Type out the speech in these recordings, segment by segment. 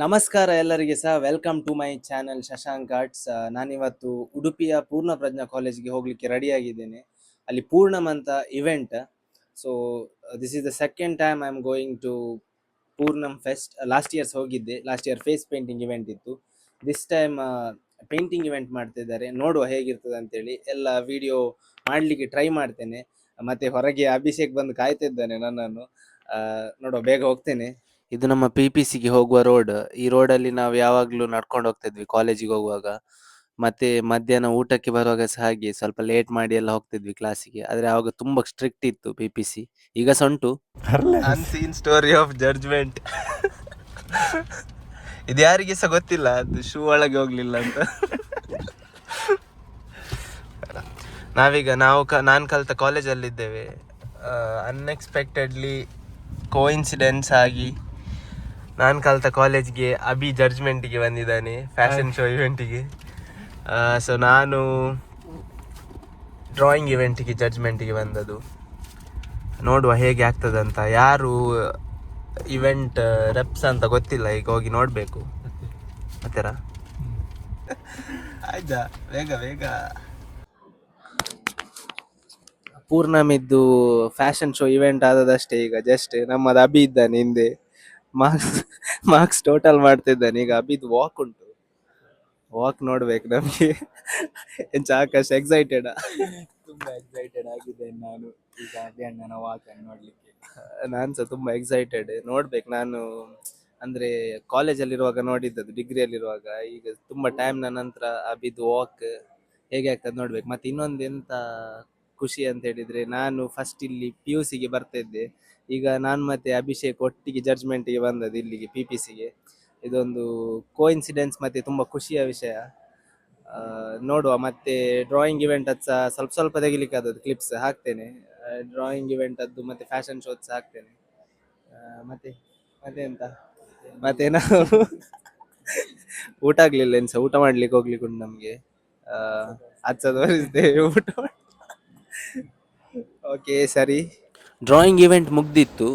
ನಮಸ್ಕಾರ ಎಲ್ಲರಿಗೆ ಸಹ welcome to my channel Shashank arts. ನಾನಿವತ್ತು ಉಡುಪಿಯ ಪೂರ್ಣ ಪ್ರಜ್ಞಾ ಕಾಲೇಜ್ಗೆ ಹೋಗ್ಲಿಕ್ಕೆ ರೆಡಿ ಆಗಿದ್ದೇನೆ. ಅಲ್ಲಿ ಪೂರ್ಣಮ್ ಅಂತ event. So this is the second time I am going to Poornam fest. Last years ಹೋಗಿದ್ದೆ. Last year face painting event ಇತ್ತು. ದಿಸ್ ಟೈಮ್ ಪೇಂಟಿಂಗ್ ಇವೆಂಟ್ ಮಾಡ್ತಿದ್ದಾರೆ. ನೋಡುವ ಹೇಗಿರ್ತದೆ ಅಂತೇಳಿ ಎಲ್ಲ ವಿಡಿಯೋ ಮಾಡಲಿಕ್ಕೆ ಟ್ರೈ ಮಾಡ್ತೇನೆ. ಮತ್ತೆ ಹೊರಗೆ ಅಭಿಷೇಕ್ ಬಂದು ಕಾಯ್ತಿದ್ದಾನೆ ನನ್ನನ್ನು. ನೋಡುವ, ಬೇಗ ಹೋಗ್ತೇನೆ. ಇದು ನಮ್ಮ PPCಗೆ ಹೋಗುವ ರೋಡ್. ಈ ರೋಡಲ್ಲಿ ನಾವು ಯಾವಾಗಲೂ ನಡ್ಕೊಂಡು ಹೋಗ್ತಿದ್ವಿ ಕಾಲೇಜಿಗೆ ಹೋಗುವಾಗ. ಮತ್ತೆ ಮಧ್ಯಾಹ್ನ ಊಟಕ್ಕೆ ಬರುವಾಗ ಸಹ ಹಾಗೆ ಸ್ವಲ್ಪ ಲೇಟ್ ಮಾಡಿ ಎಲ್ಲ ಹೋಗ್ತಿದ್ವಿ ಕ್ಲಾಸಿಗೆ. ಆದರೆ ಆವಾಗ ತುಂಬ ಸ್ಟ್ರಿಕ್ಟ್ ಇತ್ತು PPC. ಈಗ ಸಹ ಉಂಟು. Unseen story of judgment. ಇದು ಯಾರಿಗೆ ಸಹ ಗೊತ್ತಿಲ್ಲ, ಅದು ಶೂ ಒಳಗೆ ಹೋಗ್ಲಿಲ್ಲ ಅಂತ. ನಾನು ಕಲಿತ ಕಾಲೇಜಲ್ಲಿದ್ದೇವೆ. ಅನ್ಎಕ್ಸ್ಪೆಕ್ಟೆಡ್ಲಿ ಕೋಇನ್ಸಿಡೆನ್ಸ್ ಆಗಿ ನಾನು ಕಲಿತ ಕಾಲೇಜ್ಗೆ ಅಭಿ ಜಡ್ಜ್ಮೆಂಟಿಗೆ ಬಂದಿದ್ದಾನೆ, ಫ್ಯಾಷನ್ ಶೋ ಇವೆಂಟಿಗೆ. ಸೊ ನಾನು ಡ್ರಾಯಿಂಗ್ ಇವೆಂಟಿಗೆ ಜಡ್ಜ್ಮೆಂಟಿಗೆ ಬಂದದ್ದು. ನೋಡುವ ಹೇಗೆ ಆಗ್ತದಂತ. ಯಾರು ಇವೆಂಟ್ ರೆಪ್ಸ್ ಅಂತ ಗೊತ್ತಿಲ್ಲ, ಈಗ ಹೋಗಿ ನೋಡಬೇಕು. ಮತ್ತೆರ ಆಯ್ತಾ, ಬೇಗ ಬೇಗ. ಪೂರ್ಣಮಿದ್ದು ಫ್ಯಾಷನ್ ಶೋ ಇವೆಂಟ್ ಆದದಷ್ಟೇ. ಈಗ ಜಸ್ಟ್ ನಮ್ಮದು ಅಭಿ ಇದ್ದಾನೆ ಹಿಂದೆ, ಮಾರ್ಕ್ಸ್ ಟೋಟಲ್ ಮಾಡ್ತಿದ್ದಾನೆ. ಈಗ ಅಭಿದ್ ವಾಕ್ ಉಂಟು, ವಾಕ್ ನೋಡ್ಬೇಕು ನಮ್ಗೆ. ಎಂಚ ಆಕಾಶ್ ಎಕ್ಸೈಟೆಡ್? ತುಂಬಾ ಎಕ್ಸೈಟೆಡ್ ಆಗಿದ್ದೇನೆ ನಾನು ಈಗ ಅಣ್ಣನ ವಾಕ್ ಅನ್ನು ನೋಡ್ಲಿಕ್ಕೆ. ನಾನು ಸಹ ತುಂಬಾ ಎಕ್ಸೈಟೆಡ್. ನೋಡ್ಬೇಕು. ನಾನು ಅಂದ್ರೆ ಕಾಲೇಜಲ್ಲಿರುವಾಗ ನೋಡಿದ್ದದು, ಡಿಗ್ರಿಯಲ್ಲಿರುವಾಗ. ಈಗ ತುಂಬಾ ಟೈಮ್ನ ನಂತರ ಅಭಿದ್ ವಾಕ್ ಹೇಗೆ ಆಗ್ತದೆ ನೋಡ್ಬೇಕು. ಮತ್ತೆ ಇನ್ನೊಂದು ಎಂತ ಖುಷಿ ಅಂತ ಹೇಳಿದ್ರೆ, ನಾನು ಫಸ್ಟ್ ಇಲ್ಲಿ PUCಗೆ ಬರ್ತಾ ಇದ್ದೆ. ಈಗ ನಾನು ಮತ್ತೆ ಅಭಿಷೇಕ್ ಒಟ್ಟಿಗೆ ಜಡ್ಜ್ಮೆಂಟಿಗೆ ಬಂದದ್ದು ಇಲ್ಲಿಗೆ PPCಗೆ. ಇದೊಂದು ಕೋಇನ್ಸಿಡೆನ್ಸ್ ಮತ್ತೆ ತುಂಬಾ ಖುಷಿಯ ವಿಷಯ. ನೋಡುವ. ಮತ್ತೆ ಡ್ರಾಯಿಂಗ್ ಇವೆಂಟ್ ಅದು ಸಹ ಸ್ವಲ್ಪ ಸ್ವಲ್ಪ ತೆಗಿಲಿಕ್ಕೆ ಆದದ್ದು ಕ್ಲಿಪ್ಸ್ ಹಾಕ್ತೇನೆ. ಡ್ರಾಯಿಂಗ್ ಇವೆಂಟ್ ಅದು ಮತ್ತೆ ಫ್ಯಾಷನ್ ಶೋ ಸಹ ಹಾಕ್ತೇನೆ. ಮತ್ತೆ ಮತ್ತೆ ಎಂತ, ಮತ್ತೆ ನಾವು ಊಟ ಆಗ್ಲಿಲ್ಲ ಏನ್ಸ. ಊಟ ಮಾಡ್ಲಿಕ್ಕೆ ಹೋಗ್ಲಿಕ್ಕೆ ಉಂಟು ನಮ್ಗೆ. ಹಚ್ಚದ ಬರಿಸ್ತೇವೆ ಊಟ. ಓಕೆ, ಸರಿ. Drawing event ಮುಗ್ದಿತ್ತು.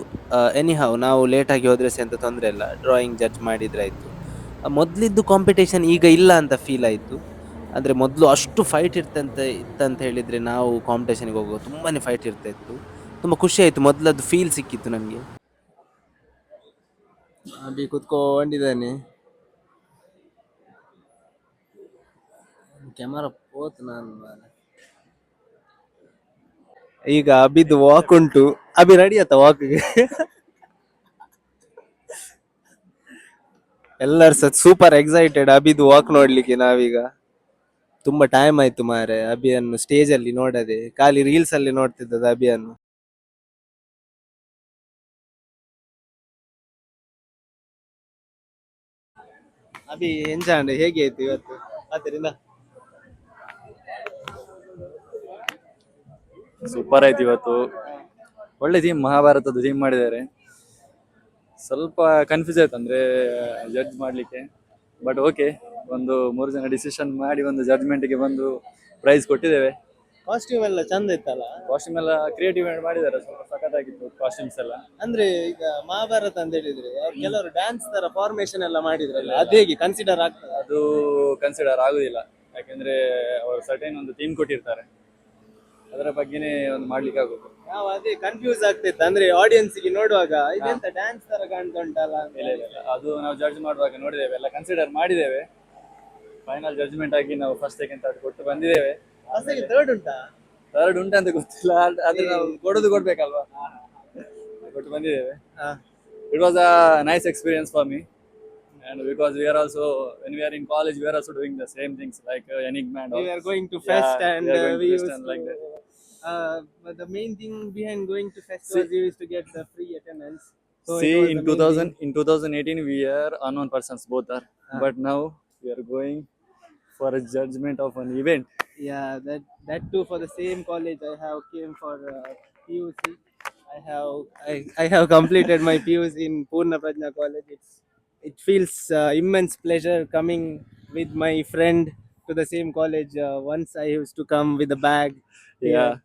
ಎನಿಹಾವ್ ನಾವು ಲೇಟಾಗಿ ಹೋದ್ರೆ ಸಹ ಎಂತ ತೊಂದರೆ ಇಲ್ಲ, ಡ್ರಾಯಿಂಗ್ ಜಡ್ಜ್ ಮಾಡಿದ್ರೆ ಆಯ್ತು. ಮೊದ್ಲಿದ್ದು ಕಾಂಪಿಟೇಷನ್ ಈಗ ಇಲ್ಲ ಅಂತ ಫೀಲ್ ಆಯ್ತು. ಅಂದ್ರೆ ಮೊದಲು ಅಷ್ಟು ಫೈಟ್ ಇತ್ತಂತ ಹೇಳಿದ್ರೆ, ನಾವು ಕಾಂಪಿಟೇಷನ್ಗೆ ಹೋಗುವ ತುಂಬಾನೇ ಫೈಟ್ ಇರ್ತಾ ಇತ್ತು. ತುಂಬಾ ಖುಷಿ ಆಯ್ತು, ಮೊದ್ಲದ್ದು ಫೀಲ್ ಸಿಕ್ಕಿತ್ತು ನಮ್ಗೆ. ಅಭಿ ಕುತ್ಕೊಂಡಿದ್ದಾನೆ. ಕ್ಯಾಮರಾ ಪೋತ್ ನಾನು. ಈಗ ಅಭಿದು ವಾಕ್ ಉಂಟು. ಅಭಿ ರೆಡಿ ಆತ ವಾಕ್ಗೆ? ಎಲ್ಲರೂ ಸಹ ಸೂಪರ್ ಎಕ್ಸೈಟೆಡ್ ಅಭಿದು ವಾಕ್ ನೋಡ್ಲಿಕ್ಕೆ. ನಾವೀಗ ತುಂಬಾ ಟೈಮ್ ಆಯ್ತು ಮಾರೆ ಅಭಿಯನ್ನು ಸ್ಟೇಜ್ ಅಲ್ಲಿ ನೋಡದೆ. ಖಾಲಿ ರೀಲ್ಸ್ ಅಲ್ಲಿ ನೋಡ್ತಿದ್ದದ್ದು ಅಭಿಯನ್ನು. ಅಭಿ ಎಂಜಾಯ್ ಹೇಗೆ ಆಯ್ತು ಇವತ್ತು? ಅದರಿಂದ ಸೂಪರ್ ಆಯ್ತು ಇವತ್ತು. ಒಳ್ಳೆ ಥೀಮ್, ಮಹಾಭಾರತದ ಥೀಮ್ ಮಾಡಿದ್ದಾರೆ. ಸ್ವಲ್ಪ ಕನ್ಫ್ಯೂಸ್ ಆಯ್ತು ಅಂದ್ರೆ ಜಡ್ಜ್ ಮಾಡ್ಲಿಕ್ಕೆ. ಬಟ್ ಓಕೆ, ಒಂದು 3 ಜನ ಡಿಸಿಷನ್ ಮಾಡಿ ಒಂದು ಜಡ್ಜ್ಮೆಂಟ್ಗೆ ಬಂದು ಪ್ರೈಸ್ ಕೊಟ್ಟಿದ್ದೇವೆ. ಕಾಸ್ಟ್ಯೂಮ್ ಎಲ್ಲ ಚಂದ ಇತ್ತಲ್ಲ? ಕಾಸ್ಟ್ಯೂಮ್ ಎಲ್ಲ ಕ್ರಿಯೇಟಿವ್ ಮಾಡಿದ್ದಾರೆ, ಸ್ವಲ್ಪ ಸಖತ್ತಾಗಿತ್ತು ಕಾಸ್ಟ್ಯೂಮ್ಸ್ ಎಲ್ಲ. ಅಂದ್ರೆ ಈಗ ಮಹಾಭಾರತ ಅಂತ ಹೇಳಿದ್ರೆ ಕೆಲವರು ಡ್ಯಾನ್ಸ್ ತರ ಫಾರ್ಮೇಶನ್ ಎಲ್ಲ ಮಾಡಿದ್ರಲ್ಲ, ಅದು ಹೇಗೆ ಕನ್ಸಿಡರ್ ಆಗ್ತದೆ? ಅದು ಕನ್ಸಿಡರ್ ಆಗುದಿಲ್ಲ, ಯಾಕಂದ್ರೆ ಅವರು ಸರ್ಟೈನ್ ಒಂದು ಥೀಮ್ ಕೊಟ್ಟಿರ್ತಾರೆ, ಅದರ ಬಗ್ಗೆನೇ ಒಂದು ಮಾಡ್ಲಿಕ್ಕೆ ಆಗೋದು. ನಾವು ಅದೇ ಕನ್ಫ್ಯೂಸ್ ಆಗ್ತಿತ್ತು. ಅಂದ್ರೆ ಆಡಿಯನ್ಸ್ ಗೆ ನೋಡುವಾಗ ಇದೆಂತ ಡ್ಯಾನ್ಸ್ ತರ ಕಾಣ್ತಾ ಉಂಟಲ್ಲ ಅಂತ. ಇಲ್ಲ ಇಲ್ಲ ಇಲ್ಲ, ಅದು ನಾವು ಜಡ್ಜ್ ಮಾಡುವಾಗ ನೋಡಿದ್ದೇವೆ, ಎಲ್ಲ ಕನ್ಸಿಡರ್ ಮಾಡಿದ್ದೇವೆ. ಫೈನಲ್ ಜಡ್ಜ್ಮೆಂಟ್ ಆಗಿ ನಾವು ಫಸ್ಟ್ ಸೆಕೆಂಡ್ ಥರ್ಡ್ ಕೊಟ್ಟು ಬಂದಿದ್ದೇವೆ. ಥರ್ಡ್ ಉಂಟಾ? ಥರ್ಡ್ ಉಂಟಂತ ಗೊತ್ತಿಲ್ಲ, ಆದ್ರೆ ನಾವು ಕೊಡ್ಬೇಕಲ್ವಾ, ಕೊಟ್ಟು ಬಂದಿದ್ದೇವೆ. It was a nice experience for me, and because we are also, when we are in college, we are also doing the same things like Enigma and all. We are going to fest, Yeah, and we are going we to fest used and to, like that. but the main thing behind going to fest See- was you used to get the free attendance. So it See, was in the main 2000, thing. in 2018, we are unknown persons, both are. But now we are going for a judgment of an event. Yeah, that too for the same college I have came for PUC. I have completed my PUC in Purna Prajna College. It feels immense pleasure coming with my friend to the same college. Once I used to come with a bag here. Yeah.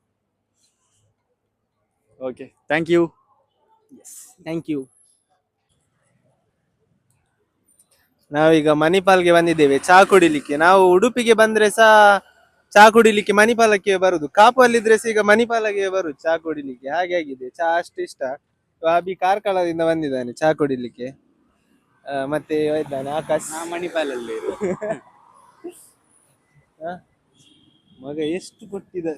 Okay. Thank you. Yes, thank you. ನಾವೀಗ ಮಣಿಪಾಲ್ಗೆ ಬಂದಿದ್ದೇವೆ ಚಾ ಕುಡಿಲಿಕ್ಕೆ. ನಾವು ಉಡುಪಿಗೆ ಬಂದ್ರೆ ಸಹ ಚಾ ಕುಡಿಲಿಕ್ಕೆ ಮಣಿಪಾಲಕ್ಕೆ ಬರುದು, ಕಾಪು ಅಲ್ಲಿದ್ರೆ ಸಹ ಈಗ ಮಣಿಪಾಲಗೆ ಬರುದು ಚಾ ಕುಡಿಲಿಕ್ಕೆ. ಹಾಗೆ ಆಗಿದೆ, ಚಾ ಅಷ್ಟು ಇಷ್ಟ. ಅಭಿ ಕಾರ್ಕಳದಿಂದ ಬಂದಿದ್ದಾನೆ ಚಾ ಕುಡಿಲಿಕ್ಕೆ. ಮತ್ತೆ ಇದ್ದಾನೆ ಆಕಾಶ್. ಮಣಿಪಾಲಲ್ಲಿ ಹ? ಮಗ ಎಷ್ಟು ಕೊಟ್ಟಿದ